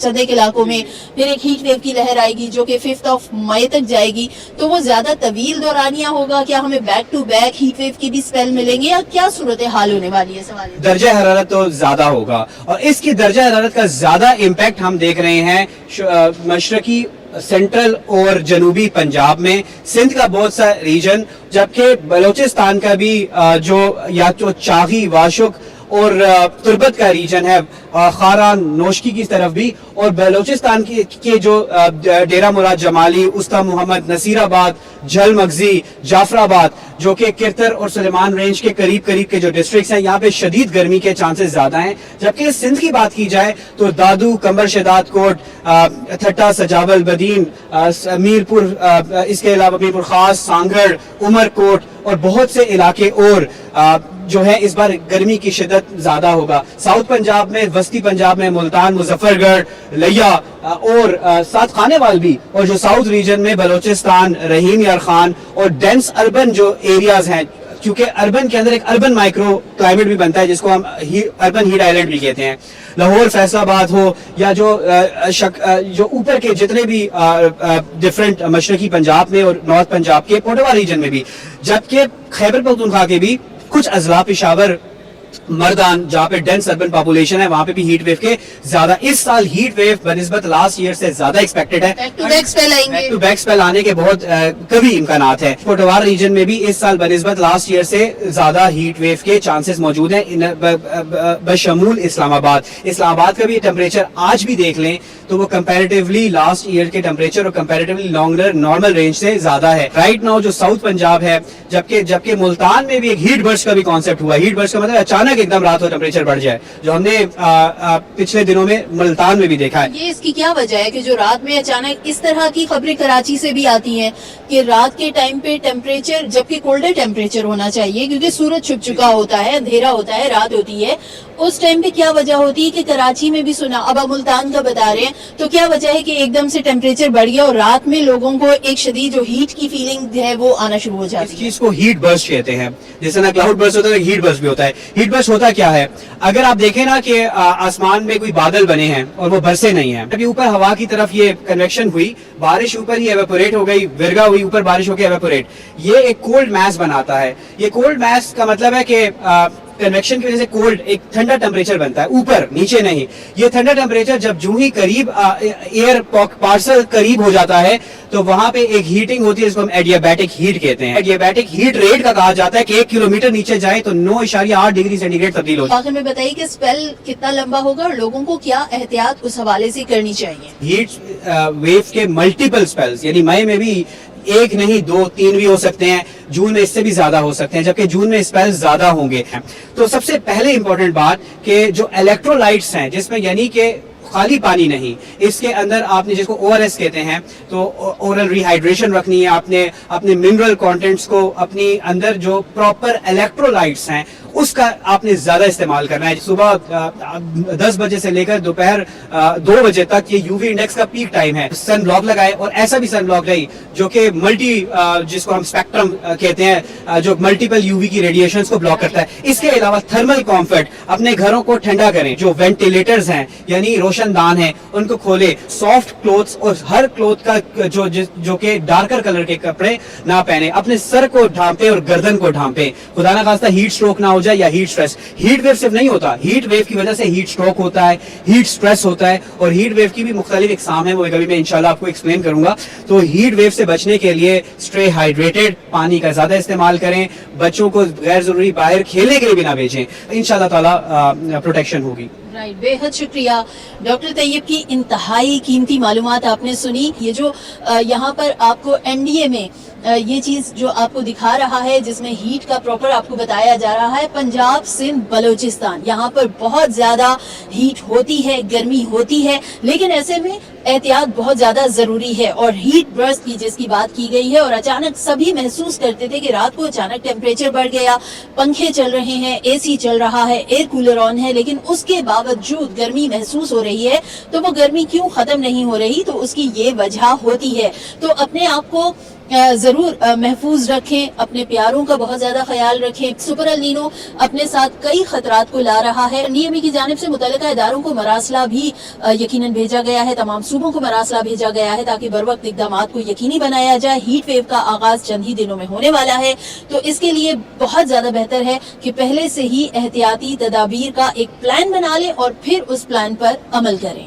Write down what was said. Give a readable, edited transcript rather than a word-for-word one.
چند ایک علاقوں میں پھر ایک ہیٹ ویو کی لہر آئے گی جو کہ 5 مئی تک جائے گی, تو وہ زیادہ طویل دورانیہ ہوگا, کیا ہمیں back to back heat wave کی بھی اسپیل ملیں گے یا کیا صورتحال ہونے والی ہے؟ سوال درجہ حرارت تو زیادہ ہوگا, اور اس کی درجہ حرارت کا زیادہ امپیکٹ ہم دیکھ رہے ہیں مشرقی, سینٹرل اور جنوبی پنجاب میں, سندھ کا بہت سا ریجن, جبکہ بلوچستان کا بھی جو یا تو چاغی, واشک اور تربت کا ریجن ہے, خاران, نوشکی کی طرف بھی, اور بلوچستان کے جو ڈیرہ مراد جمالی, استا محمد, نصیر آباد, جھل مغزی, جعفر آباد, جو کہ کرتر اور سلیمان رینج کے قریب قریب کے جو ڈسٹرکٹس ہیں, یہاں پہ شدید گرمی کے چانسز زیادہ ہیں. جبکہ سندھ کی بات کی جائے تو دادو, کمبر شداد کوٹ, تھٹا, سجاول, بدین, میرپور, اس کے علاوہ میرپور خاص, سانگڑ, عمر کوٹ اور بہت سے علاقے اور جو ہے اس بار گرمی کی شدت زیادہ ہوگا. ساؤتھ پنجاب میں, وسطی پنجاب میں ملتان, مظفر گڑھ, لیا اور ساتھ خانے وال بھی, اور جو ساؤتھ ریجن میں بلوچستان, رحیم یار خان اور ڈینس اربن جو ایریاز ہیں, کیونکہ اربن کے اندر ایک اربن مائکرو کلائمیٹ بھی بنتا ہے جس کو ہم اربن ہیٹ آئیلینڈ بھی کہتے ہیں. لاہور, فیصل آباد ہو یا جو اوپر کے جتنے بھی ڈفرینٹ مشرقی پنجاب میں اور نارتھ پنجاب کے پوٹوا ریجن میں بھی, جبکہ خیبر پختونخوا کے بھی کچھ اضلاع, پشاور, مردان, جہاں پہ ڈینس اربن پاپولیشن ہے, وہاں پہ بھی ہیٹ ویو کے زیادہ اس سال ہیٹ ویو بنسبت لاسٹ ایئر سے زیادہ ایکسپیکٹڈ ہے. بیک ٹو بیک اسپیل آئیں گے, بیک ٹو بیک اسپیل آنے کے بہت کبھی امکانات ہیں. پوٹوار ریجن میں بھی اس سال بنسبت لاسٹ ایئر سے زیادہ ہیٹ ویو کے چانسز موجود ہیں, بشمول اسلام آباد. اسلام آباد کا بھی ٹیمپریچر آج بھی دیکھ لیں تو وہ کمپیریٹیولی لاسٹ ایئر کے ٹیمپریچر اور کمپیریٹیولی نارمل رینج سے زیادہ ہے. رائٹ ناؤ جو ساؤتھ پنجاب ہے, جبکہ ملتان میں بھی ایک ہیٹ برسٹ کا بھی کانسیپٹ ہوا. ہیٹ برسٹ کا مطلب اچانک ایک دم رات کو ٹیمپریچر بڑھ جائے, جو ہم نے پچھلے دنوں میں ملتان میں بھی دیکھا ہے. یہ اس کی کیا وجہ ہے کہ جو رات میں اچانک اس طرح کی خبریں کراچی سے بھی آتی ہیں کہ رات کے ٹائم پہ ٹیمپریچر, جبکہ کولڈر ٹیمپریچر ہونا چاہیے کیونکہ سورج چھپ چکا ہوتا ہے, اندھیرا ہوتا ہے, رات ہوتی ہے, اس ٹائم پہ کیا وجہ ہوتی ہے کہ کراچی میں بھی سنا, اب آپ ملتان کا بتا رہے ہیں, تو کیا وجہ ہے کہ ایک دم سے ٹیمپریچر بڑھ گیا اور رات میں لوگوں کو ایک شدید جو ہیٹ کی فیلنگ ہے وہ آنا شروع ہو جاتی ہے؟ اس چیز کو ہیٹ برسٹ کہتے ہیں. جیسے نا کلاؤڈ برسٹ ہوتا ہے, ہیٹ برسٹ بھی ہوتا ہے. ہیٹ برسٹ ہوتا کیا ہے, اگر آپ دیکھیں نا کہ آسمان میں کوئی بادل بنے ہیں اور وہ برسے نہیں ہیں, ابھی اوپر ہوا کی طرف یہ کنویکشن ہوئی, بارش اوپر ہی ایویپوریٹ ہو گئی, ورگا ہوئی, اوپر بارش ہو کے ایویپوریٹ, یہ ایک کولڈ میس بناتا ہے. یہ کولڈ میس کا مطلب ہے کہ کنویکشن کی وجہ سے کولڈ ایک ٹھنڈا ٹیمپریچر بنتا ہے, اوپر, نیچے نہیں. یہ ٹھنڈا ٹیمپریچر جب جو ہی قریب ایئر پارسل قریب ہو جاتا ہے تو وہاں پہ ایک ہیٹنگ ہوتی ہے جس کو ہم ایڈیابیٹک ہیٹ کہتے ہیں. ایڈیابیٹک ہیٹ ریٹ کا کہا جاتا ہے کہ 1 کلومیٹر نیچے جائے تو 9.8 ڈگری سینٹی گریڈ تبدیل ہو جائے. آخر میں بتائیے کہ اسپیل کتنا لمبا ہوگا اور لوگوں کو کیا احتیاط اس حوالے سے کرنی چاہیے؟ ہیٹ ویو کے ملٹیپل اسپیلز, یعنی مئی میں بھی ایک نہیں 2 3 بھی ہو سکتے ہیں, جون میں اس سے بھی زیادہ ہو سکتے ہیں, جبکہ جون میں اسپیل زیادہ ہوں گے. تو سب سے پہلے امپورٹنٹ بات کہ جو الیکٹرولائٹس ہیں, جس میں یعنی کہ خالی پانی نہیں, اس کے اندر آپ نے جس کو ORS کہتے ہیں, تو اورل ریہائیڈریشن رکھنی ہے آپ نے, اپنے منرل کانٹینٹس کو اپنی اندر جو پراپر الیکٹرولائٹس ہیں اس کا آپ نے زیادہ استعمال کرنا ہے. صبح 10 بجے سے لے کر دوپہر 2 بجے تک یہ UV انڈیکس کا پیک ٹائم ہے. سن بلاک لگائے, اور ایسا بھی سن بلاک لگائی جو کہ ملٹی, جس کو ہم اسپیکٹرم کہتے ہیں, جو ملٹیپل UV کی ریڈیشنز کو بلاک کرتا ہے. اس کے علاوہ تھرمل کمفرٹ, اپنے گھروں کو ٹھنڈا کریں. جو وینٹیلیٹرز ہیں یعنی روشن دان ہیں ان کو کھولے. سافٹ کلوتھس, اور ہر کلوتھ کا جو کہ ڈارکر کلر کے کپڑے نہ پہنے. اپنے سر کو ڈھانپے اور گردن کو ڈھانپے, خدا نہ خواستہ ہیٹ اسٹروک نہ ہو جائے یا ہیٹ سٹریس. ہیٹ ویو صرف نہیں ہوتا, ہیٹ ویو کی وجہ سے ہیٹ اسٹروک ہوتا ہے, ہیٹ سٹریس ہوتا ہے, اور ہیٹ ویو کی بھی مختلف اقسام ہیں, وہ کبھی میں انشاءاللہ آپ کو ایکسپلین کروں گا. تو ہیٹ ویو سے بچنے کے لیے اسٹے ہائیڈریٹڈ, پانی کا زیادہ استعمال کریں, بچوں کو غیر ضروری باہر کھیلنے کے لیے بھی نہ بھیجیں, انشاءاللہ تعالی پروٹیکشن ہوگی. رائٹ, بے حد شکریہ ڈاکٹر طیب کی انتہائی قیمتی معلومات آپ نے سنی. یہ جو یہاں پر آپ کو NDA میں یہ چیز جو آپ کو دکھا رہا ہے جس میں ہیٹ کا پراپر آپ کو بتایا جا رہا ہے, پنجاب, سندھ, بلوچستان, یہاں پر بہت زیادہ ہیٹ ہوتی ہے, گرمی ہوتی ہے, لیکن ایسے میں احتیاط بہت زیادہ ضروری ہے. اور ہیٹ برسٹ کی جس کی بات کی گئی ہے, اور اچانک سبھی محسوس کرتے تھے کہ رات کو اچانک ٹیمپریچر بڑھ گیا, پنکھے چل رہے ہیں, AC چل رہا ہے, ایئر کولر آن ہے, لیکن اس کے باوجود گرمی محسوس ہو رہی ہے. تو وہ گرمی کیوں ختم نہیں ہو رہی, تو اس کی یہ وجہ ہوتی ہے. تو اپنے آپ کو ضرور محفوظ رکھیں، اپنے پیاروں کا بہت زیادہ خیال رکھیں. سپر النینو اپنے ساتھ کئی خطرات کو لا رہا ہے. ڈی ایم ای کی جانب سے متعلقہ اداروں کو مراسلہ بھی یقیناً بھیجا گیا ہے، تمام صوبوں کو مراسلہ بھیجا گیا ہے تاکہ بروقت اقدامات کو یقینی بنایا جائے. ہیٹ ویو کا آغاز چند ہی دنوں میں ہونے والا ہے، تو اس کے لیے بہت زیادہ بہتر ہے کہ پہلے سے ہی احتیاطی تدابیر کا ایک پلان بنا لیں اور پھر اس پلان پر عمل کریں.